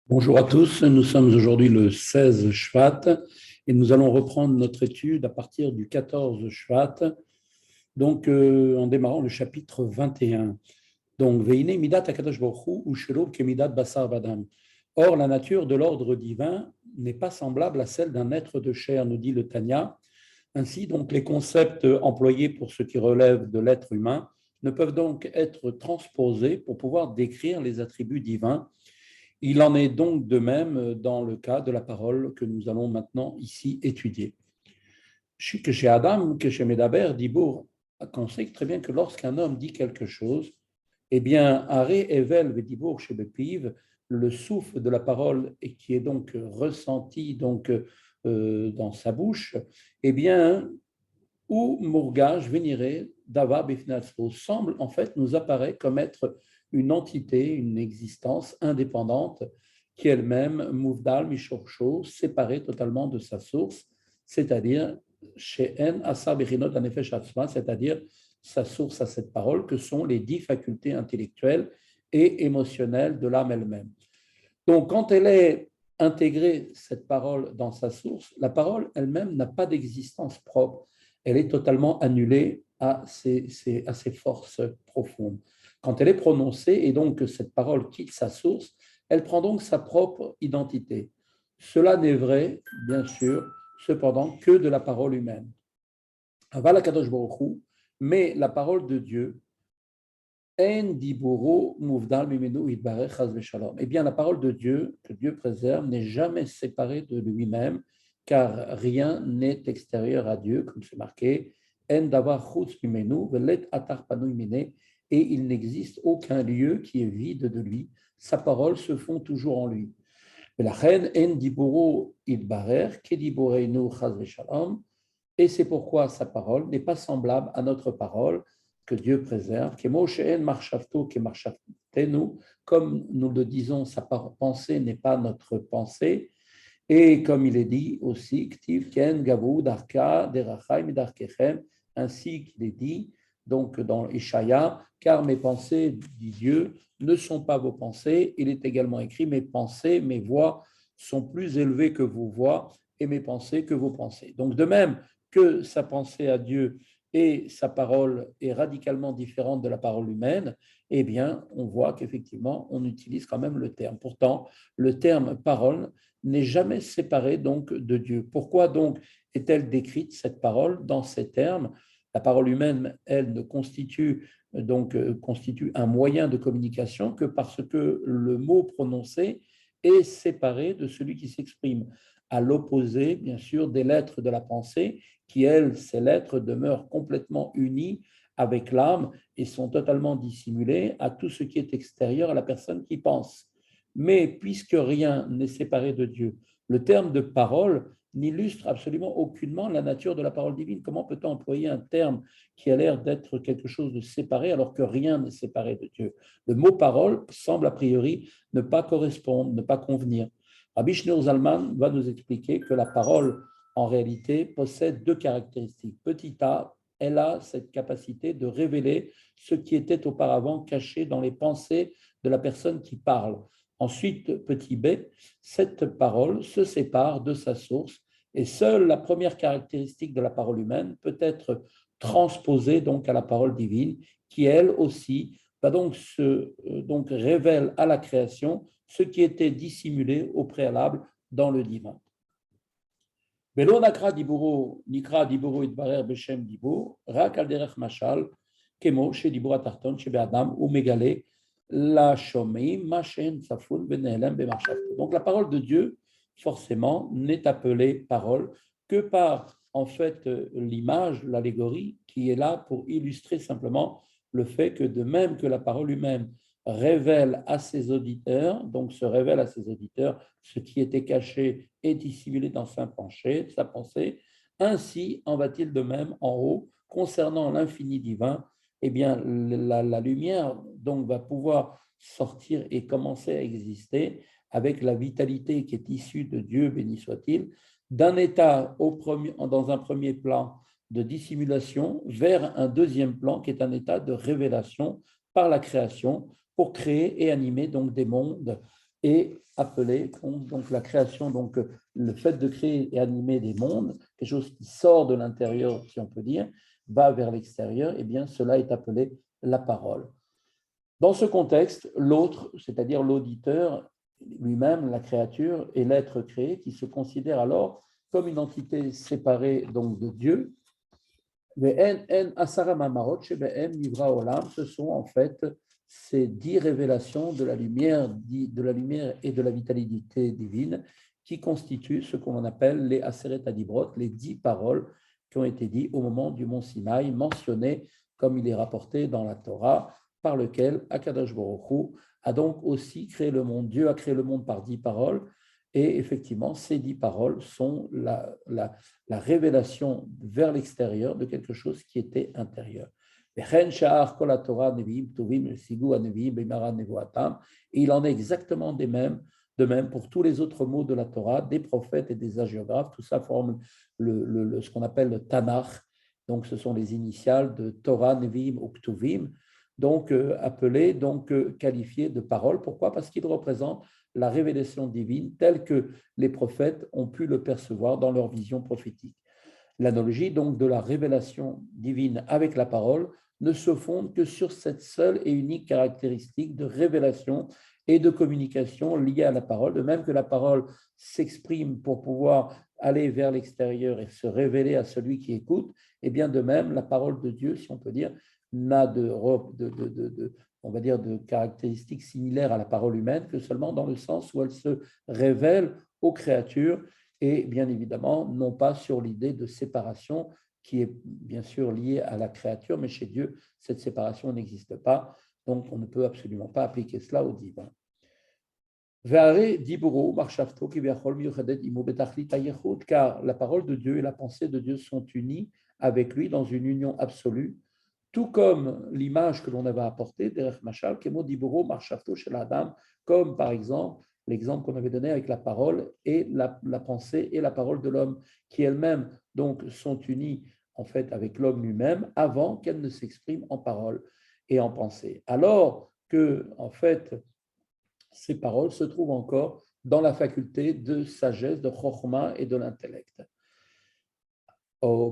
Bonjour à tous, nous sommes aujourd'hui le 16 Shvat et nous allons reprendre notre étude à partir du 14 Shvat, en démarrant le chapitre 21. Donc, Veine midat akadosh baruch hu ushelo kemidat basar vadam. Or, la nature de l'ordre divin n'est pas semblable à celle d'un être de chair, nous dit le Tanya. Ainsi, donc, les concepts employés pour ce qui relève de l'être humain ne peuvent donc être transposés pour pouvoir décrire les attributs divins. Il en est donc de même dans le cas de la parole que nous allons maintenant ici étudier. Que chez Adam, que chez Medaber, Dibour, on sait très bien que lorsqu'un homme dit quelque chose, eh bien, Aré Evel Vedibour chez Bepiv, le souffle de la parole et qui est donc ressenti dans sa bouche, eh bien, ou Mourgage vénéré Dava Bifnatspo semble en fait nous apparaît comme être une entité, une existence indépendante qui elle-même, Mouvdal Mishorcho, séparée totalement de sa source, c'est-à-dire chez En Asa Bechinot Anefesh Atzma, c'est-à-dire sa source à cette parole, que sont les 10 facultés intellectuelles et émotionnelles de l'âme elle-même. Donc, quand elle est intégrée, cette parole, dans sa source, la parole elle-même n'a pas d'existence propre. Elle est totalement annulée à ses forces profondes. Quand elle est prononcée et donc que cette parole quitte sa source, elle prend donc sa propre identité. Cela n'est vrai, bien sûr, cependant, que de la parole humaine. Aval Kadosh Baruch Hu, mais la parole de Dieu, eh bien, la parole de Dieu, que Dieu préserve, n'est jamais séparée de lui-même, car rien n'est extérieur à Dieu, comme c'est marqué, et il n'existe aucun lieu qui est vide de lui. Sa parole se fond toujours en lui. Et c'est pourquoi sa parole n'est pas semblable à notre parole, que Dieu préserve, comme nous le disons, sa pensée n'est pas notre pensée, et comme il est dit aussi, ainsi qu'il est dit, donc dans Ishaïa, car mes pensées, dit Dieu, ne sont pas vos pensées. Il est également écrit, mes pensées, mes voix sont plus élevées que vos voix et mes pensées que vos pensées. Donc de même que sa pensée à Dieu et sa parole est radicalement différente de la parole humaine, eh bien, on voit qu'effectivement, on utilise quand même le terme. Pourtant, le terme parole n'est jamais séparée donc de Dieu. Pourquoi donc est-elle décrite, cette parole, dans ces termes? La parole humaine, elle, ne constitue un moyen de communication que parce que le mot prononcé est séparé de celui qui s'exprime, à l'opposé, bien sûr, des lettres de la pensée, qui, elles, ces lettres demeurent complètement unies avec l'âme et sont totalement dissimulées à tout ce qui est extérieur à la personne qui pense. Mais puisque rien n'est séparé de Dieu, le terme de parole n'illustre absolument aucunement la nature de la parole divine. Comment peut-on employer un terme qui a l'air d'être quelque chose de séparé alors que rien n'est séparé de Dieu? Le mot parole semble a priori ne pas correspondre, ne pas convenir. Rabbi Shneur Zalman va nous expliquer que la parole, en réalité, possède deux caractéristiques. Petit a, elle a cette capacité de révéler ce qui était auparavant caché dans les pensées de la personne qui parle. Ensuite, petit b, cette parole se sépare de sa source et seule la première caractéristique de la parole humaine peut être transposée donc à la parole divine qui, elle aussi, va donc révèle à la création ce qui était dissimulé au préalable dans le divin. Velo nakra diburo, nikra diburo itbarer beshem dibur, rak al derech mashal, kemo she dibur atarton she be'adam ou megale la shomeim machen safun benelem bemarshafto. Donc la parole de Dieu, forcément, n'est appelée parole que par en fait l'image, l'allégorie qui est là pour illustrer simplement le fait que de même que la parole humaine révèle à ses auditeurs, donc se révèle à ses auditeurs ce qui était caché et dissimulé dans sa pensée, ainsi en va-t-il de même en haut concernant l'infini divin. Eh bien, la lumière donc va pouvoir sortir et commencer à exister avec la vitalité qui est issue de Dieu, béni soit-il, d'un état dans un premier plan de dissimulation vers un deuxième plan qui est un état de révélation par la création pour créer et animer donc des mondes est appelé donc la création, donc le fait de créer et animer des mondes, quelque chose qui sort de l'intérieur, si on peut dire, va vers l'extérieur, et bien cela est appelé la parole. Dans ce contexte, l'autre, c'est-à-dire l'auditeur lui-même, la créature, est l'être créé qui se considère alors comme une entité séparée donc de Dieu. Ce sont en fait ces 10 révélations de la lumière et de la vitalité divine qui constituent ce qu'on appelle les Aseret Adibrot, les 10 paroles qui ont été dites au moment du mont Sinaï, mentionnées comme il est rapporté dans la Torah, par lequel Akadosh Baruch Hu a donc aussi créé le monde. Dieu a créé le monde par 10 paroles, et effectivement, ces 10 paroles sont la révélation vers l'extérieur de quelque chose qui était intérieur. Et il en est exactement de même pour tous les autres mots de la Torah, des prophètes et des hagiographes. Tout ça forme ce qu'on appelle le Tanakh. Donc, ce sont les initiales de Torah, Nevi'im ou Ktuvim, donc appelés, donc qualifiés de paroles. Pourquoi? Parce qu'ils représentent la révélation divine telle que les prophètes ont pu le percevoir dans leur vision prophétique. L'analogie donc de la révélation divine avec la parole ne se fonde que sur cette seule et unique caractéristique de révélation et de communication liée à la parole, de même que la parole s'exprime pour pouvoir aller vers l'extérieur et se révéler à celui qui écoute, et bien de même la parole de Dieu, si on peut dire, n'a on va dire, de caractéristiques similaires à la parole humaine que seulement dans le sens où elle se révèle aux créatures et bien évidemment non pas sur l'idée de séparation qui est bien sûr liée à la créature, mais chez Dieu, cette séparation n'existe pas, donc on ne peut absolument pas appliquer cela au divin. Car la parole de Dieu et la pensée de Dieu sont unies avec lui dans une union absolue, tout comme l'image que l'on avait apportée, comme par exemple l'exemple qu'on avait donné avec la parole et la pensée et la parole de l'homme, qui elles-mêmes donc sont unies en fait avec l'homme lui-même avant qu'elles ne s'expriment en parole et en pensée. Alors que en fait ces paroles se trouvent encore dans la faculté de sagesse, de chokhma et de l'intellect. Ou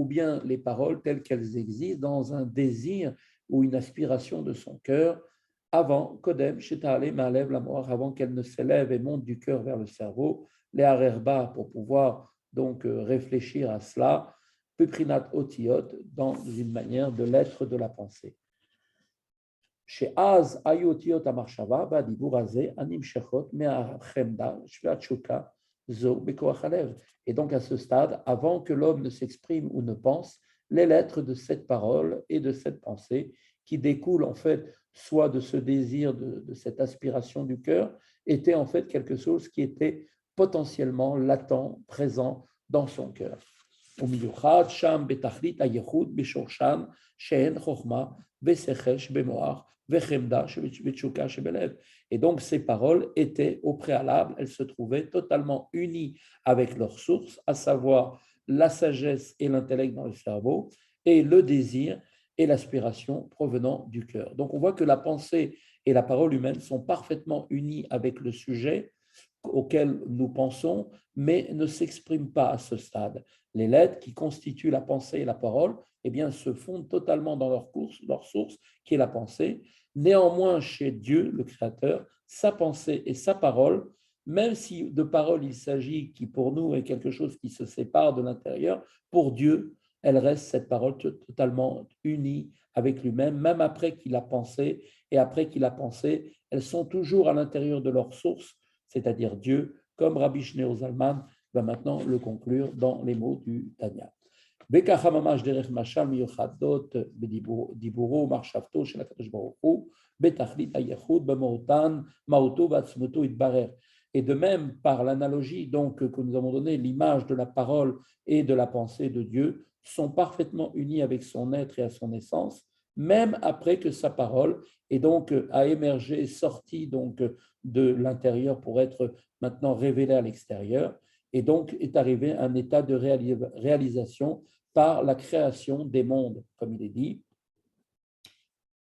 bien les paroles telles qu'elles existent dans un désir ou une aspiration de son cœur avant Kodem, avant qu'elle ne s'élève et monte du cœur vers le cerveau, les Harerba pour pouvoir donc réfléchir à cela, Puprinat Otiot, dans une manière de l'être de la pensée. Chez Az Ayotiot Amarshava, Badiburazé, Anim Shechot, Mea Chemda, Shvachuka, Zo Bekoachalev. Et donc à ce stade, avant que l'homme ne s'exprime ou ne pense, les lettres de cette parole et de cette pensée qui découlent en fait soit de ce désir, de cette aspiration du cœur, étaient en fait quelque chose qui était potentiellement latent, présent dans son cœur. ומיוחד שם בתכלית הייחוד בשורשן שאין חוכמה ושכל שבמוח וחמדה ותשוקה שבלב. Et donc ces paroles étaient au préalable, elles se trouvaient totalement unies avec leur source, à savoir la sagesse et l'intellect dans le cerveau et le désir et l'aspiration provenant du cœur. Donc on voit que la pensée et la parole humaine sont parfaitement unies avec le sujet auquel nous pensons, mais ne s'expriment pas à ce stade. Les lettres qui constituent la pensée et la parole, eh bien, se fondent totalement dans leur source, qui est la pensée. Néanmoins, chez Dieu, le Créateur, sa pensée et sa parole, même si de parole il s'agit, qui pour nous est quelque chose qui se sépare de l'intérieur, pour Dieu, elle reste cette parole totalement unie avec lui-même, même après qu'il a pensé, et après qu'il a pensé, elles sont toujours à l'intérieur de leur source, c'est-à-dire Dieu, comme Rabbi Shneur Zalman va maintenant le conclure dans les mots du Tanya. Et de même, par l'analogie donc que nous avons donnée, l'image de la parole et de la pensée de Dieu sont parfaitement unies avec son être et à son essence, même après que sa parole est donc a émergé, sorti donc de l'intérieur pour être maintenant révélée à l'extérieur, et donc est arrivé à un état de réalisation par la création des mondes, comme il est dit.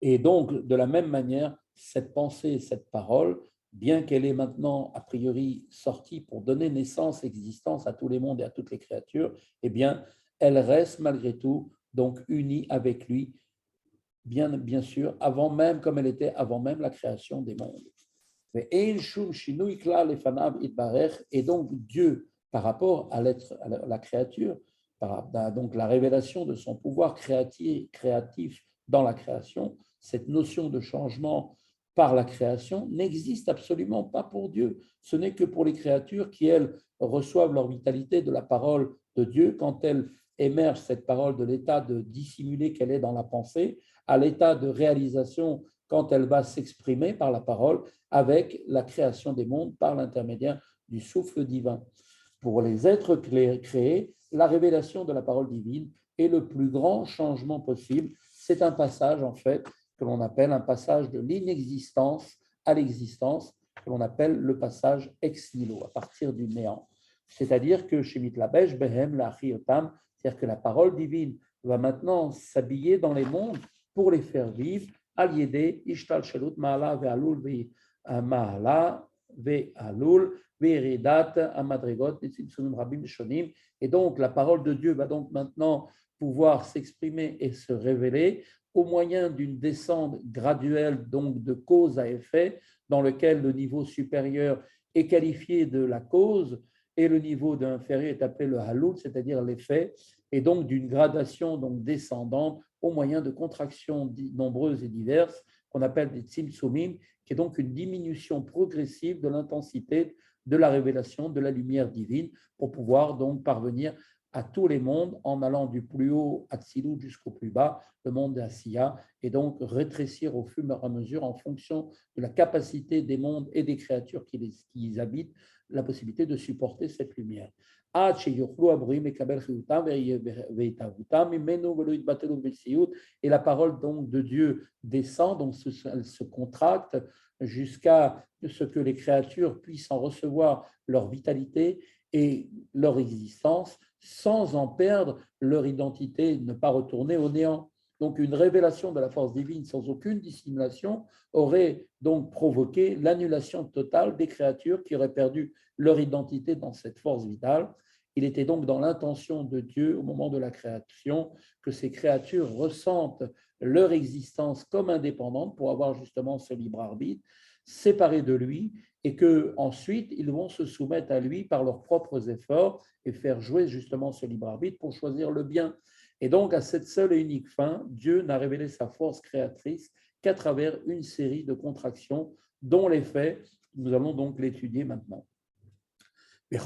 Et donc, de la même manière, cette pensée, cette parole, bien qu'elle est maintenant a priori sortie pour donner naissance, existence à tous les mondes et à toutes les créatures, eh bien, elle reste malgré tout donc unie avec lui, bien sûr, avant même, comme elle était avant même la création des mondes. Et donc Dieu, par rapport à la créature, donc la révélation de son pouvoir créatif dans la création, cette notion de changement par la création n'existe absolument pas pour Dieu. Ce n'est que pour les créatures qui, elles, reçoivent leur vitalité de la parole de Dieu quand elles émergent cette parole de l'état de dissimuler qu'elle est dans la pensée à l'état de réalisation quand elle va s'exprimer par la parole avec la création des mondes par l'intermédiaire du souffle divin. Pour les êtres créés, la révélation de la parole divine est le plus grand changement possible. C'est un passage, en fait, que l'on appelle un passage de l'inexistence à l'existence, que l'on appelle le passage ex nihilo, à partir du néant. C'est-à-dire que chez Mitlabesh, Behem, la Chiotam, c'est-à-dire que la parole divine va maintenant s'habiller dans les mondes pour les faire vivre, al-yedé, ishtal shelut, ma'ala, ve'alul, ma'ala, ve'alul, ve'iridat, amadrigot, netzimsumim rabim shonim. Et donc, la parole de Dieu va donc maintenant pouvoir s'exprimer et se révéler au moyen d'une descente graduelle, donc de cause à effet, dans lequel le niveau supérieur est qualifié de la cause et le niveau d'inférieur est appelé le halul, c'est-à-dire l'effet, et donc d'une gradation donc descendante au moyen de contractions nombreuses et diverses qu'on appelle des tzimtzumim, qui est donc une diminution progressive de l'intensité de la révélation de la lumière divine pour pouvoir donc parvenir à tous les mondes en allant du plus haut Atzilut jusqu'au plus bas, le monde d'Asiya, et donc rétrécir au fur et à mesure en fonction de la capacité des mondes et des créatures qui les habitent, la possibilité de supporter cette lumière. Et la parole donc de Dieu descend, donc elle se contracte jusqu'à ce que les créatures puissent en recevoir leur vitalité et leur existence sans en perdre leur identité, ne pas retourner au néant. Donc une révélation de la force divine sans aucune dissimulation aurait donc provoqué l'annulation totale des créatures qui auraient perdu leur identité dans cette force vitale. Il était donc dans l'intention de Dieu au moment de la création que ces créatures ressentent leur existence comme indépendante pour avoir justement ce libre arbitre, séparés de lui, et que ensuite ils vont se soumettre à lui par leurs propres efforts et faire jouer justement ce libre arbitre pour choisir le bien. Et donc à cette seule et unique fin, Dieu n'a révélé sa force créatrice qu'à travers une série de contractions dont les faits, nous allons donc l'étudier maintenant. Et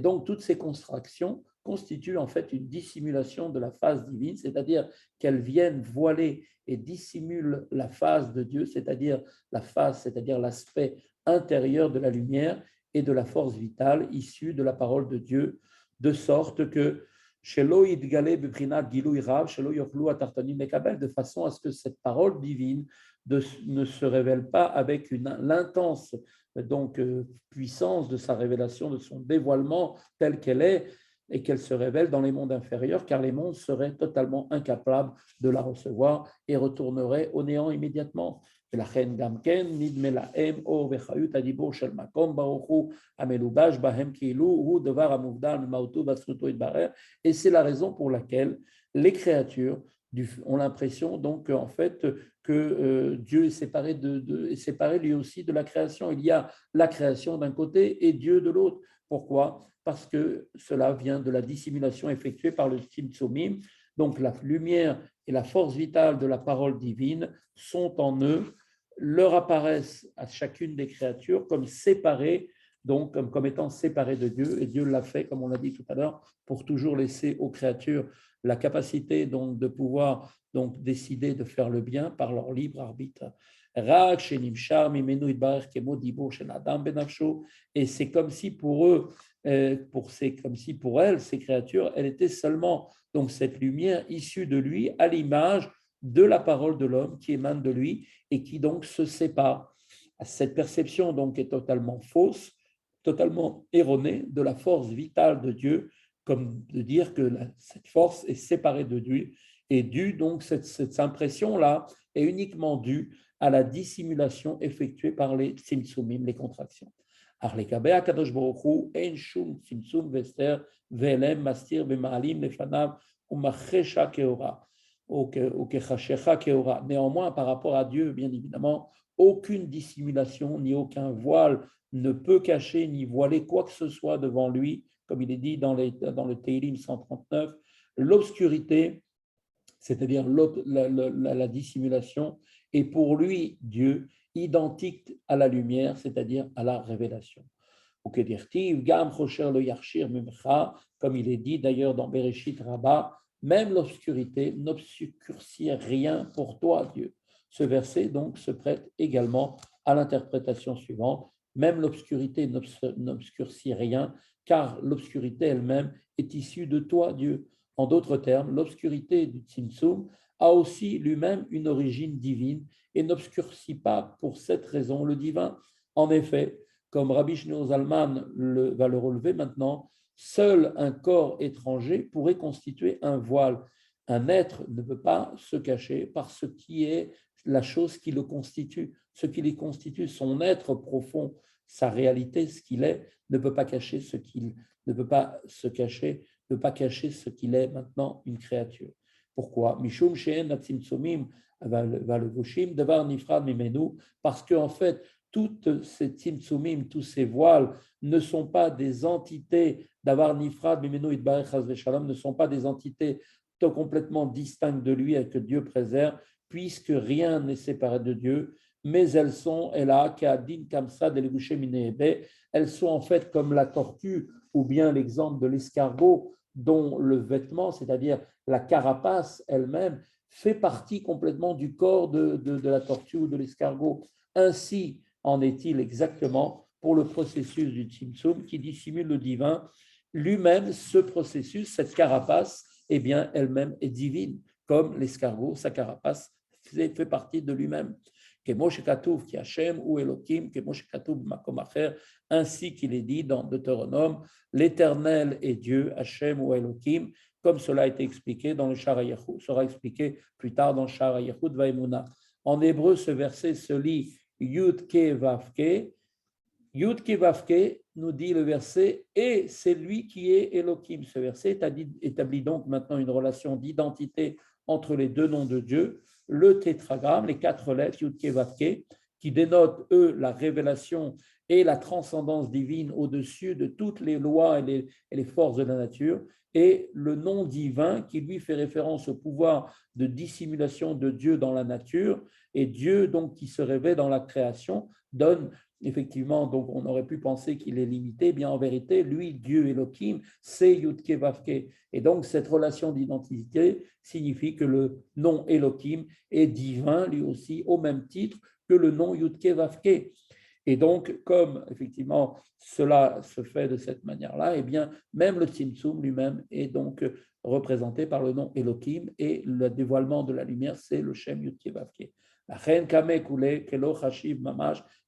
donc, toutes ces contractions constituent en fait une dissimulation de la face divine, c'est-à-dire qu'elles viennent voiler et dissimulent la face de Dieu, c'est-à-dire la face, c'est-à-dire l'aspect intérieur de la lumière et de la force vitale issue de la parole de Dieu, de sorte que de façon à ce que cette parole divine ne se révèle pas avec l'intense donc, puissance de sa révélation, de son dévoilement tel qu'elle est, et qu'elle se révèle dans les mondes inférieurs, car les mondes seraient totalement incapables de la recevoir et retourneraient au néant immédiatement. Et c'est la raison pour laquelle les créatures ont l'impression donc en fait que Dieu est séparé lui aussi de la création. Il y a la création d'un côté et Dieu de l'autre. Pourquoi ? Parce que cela vient de la dissimulation effectuée par le Tzimtzumim. Donc la lumière et la force vitale de la parole divine sont en eux, leur apparaissent à chacune des créatures comme séparées, donc comme étant séparées de Dieu. Et Dieu l'a fait, comme on l'a dit tout à l'heure, pour toujours laisser aux créatures la capacité donc de pouvoir donc décider de faire le bien par leur libre arbitre. Et c'est comme si pour eux, comme si pour elles, ces créatures, elle était seulement donc cette lumière issue de lui à l'image de la parole de l'homme qui émane de lui et qui donc se sépare. Cette perception donc est totalement fausse, totalement erronée de la force vitale de Dieu comme de dire que cette force est séparée de Dieu, et due, donc cette impression-là est uniquement due à la dissimulation effectuée par les tzimtzumim, les contractions. Arlekabe akadosh baruch hu ein shum tzimtzum vester velem mastir b'ma'alim lefanav umachesha keora ou kechashecha keora. Néanmoins, par rapport à Dieu, bien évidemment, aucune dissimulation ni aucun voile ne peut cacher ni voiler quoi que ce soit devant lui, comme il est dit dans le Teilim 139, l'obscurité, c'est-à-dire la dissimulation, est pour lui, Dieu, identique à la lumière, c'est-à-dire à la révélation. Comme il est dit d'ailleurs dans Bereshit Rabbah, même l'obscurité n'obscurcit rien pour toi, Dieu. Ce verset donc se prête également à l'interprétation suivante. Même l'obscurité n'obscurcit rien, car l'obscurité elle-même est issue de toi, Dieu. En d'autres termes, l'obscurité du Tzimtzum a aussi lui-même une origine divine et n'obscurcit pas pour cette raison le divin. En effet, comme Rabbi Shneur Zalman va le relever maintenant, seul un corps étranger pourrait constituer un voile. Un être ne peut pas se cacher par ce qui est la chose qui le constitue. Ce qui les constitue, son être profond, sa réalité, ce qu'il est, ne peut pas cacher ce qu'il ne peut pas se cacher, ne peut pas cacher ce qu'il est maintenant, une créature. Pourquoi Mishum she'en atzimtzumim valevushim devar nifrad mimenu, parce qu'en fait, toutes ces tzimtzumim, tous ces voiles ne sont pas des entités d'avar nifrad mimenu itbarech chas v'shalom, ne sont pas des entités complètement distinctes de lui et que Dieu préserve, puisque rien n'est séparé de Dieu, mais elles sont, elles sont en fait comme la tortue ou bien l'exemple de l'escargot dont le vêtement, c'est-à-dire la carapace elle-même, fait partie complètement du corps de la tortue ou de l'escargot. Ainsi en est-il exactement pour le processus du Tzimtzum qui dissimule le divin. Lui-même, ce processus, cette carapace, eh bien, elle-même est divine, comme l'escargot, sa carapace fait partie de lui-même. Ainsi qu'il est dit dans Deutéronome, l'Éternel est Dieu, Hachem ou Elohim, comme cela a été expliqué dans le Shara Yachud, sera expliqué plus tard dans le Shara Yachud Vaimuna. En hébreu, ce verset se lit Yud Ke Vavke. Yud Ke Vavke nous dit le verset, et c'est lui qui est Elohim. Ce verset établit donc maintenant une relation d'identité entre les deux noms de Dieu, le tétragramme, les 4 lettres Yud Ke Vavke, qui dénotent, eux, la révélation et la transcendance divine au-dessus de toutes les lois et les forces de la nature, et le nom divin qui lui fait référence au pouvoir de dissimulation de Dieu dans la nature, et Dieu donc qui se révèle dans la création donne effectivement, donc on aurait pu penser qu'il est limité, bien en vérité, lui, Dieu Elohim, c'est Yud-Ke Vav-Ke. Et donc cette relation d'identité signifie que le nom Elohim est divin lui aussi au même titre que le nom Yud-Ke Vav-Ke. Et donc, comme effectivement cela se fait de cette manière-là, eh bien, même le Tzimtzum lui-même est donc représenté par le nom Elohim, et le dévoilement de la lumière, c'est le Shem Yud-Ke Vav-Ke.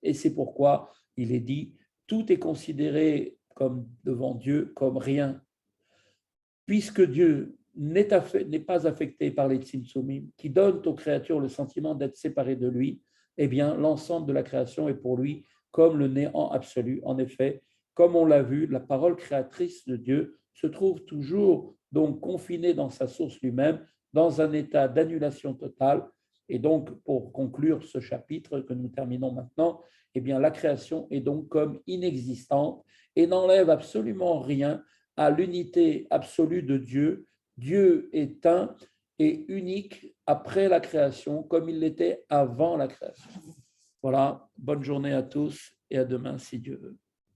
Et c'est pourquoi il est dit, tout est considéré comme devant Dieu comme rien, puisque Dieu n'est pas affecté par les tzimtzumim qui donnent aux créatures le sentiment d'être séparées de lui. Eh bien, l'ensemble de la création est pour lui comme le néant absolu. En effet, comme on l'a vu, la parole créatrice de Dieu se trouve toujours donc confinée dans sa source lui-même, dans un état d'annulation totale. Et donc, pour conclure ce chapitre que nous terminons maintenant, eh bien, la création est donc comme inexistante et n'enlève absolument rien à l'unité absolue de Dieu. Dieu est un et unique après la création, comme il l'était avant la création. Voilà, bonne journée à tous et à demain si Dieu veut.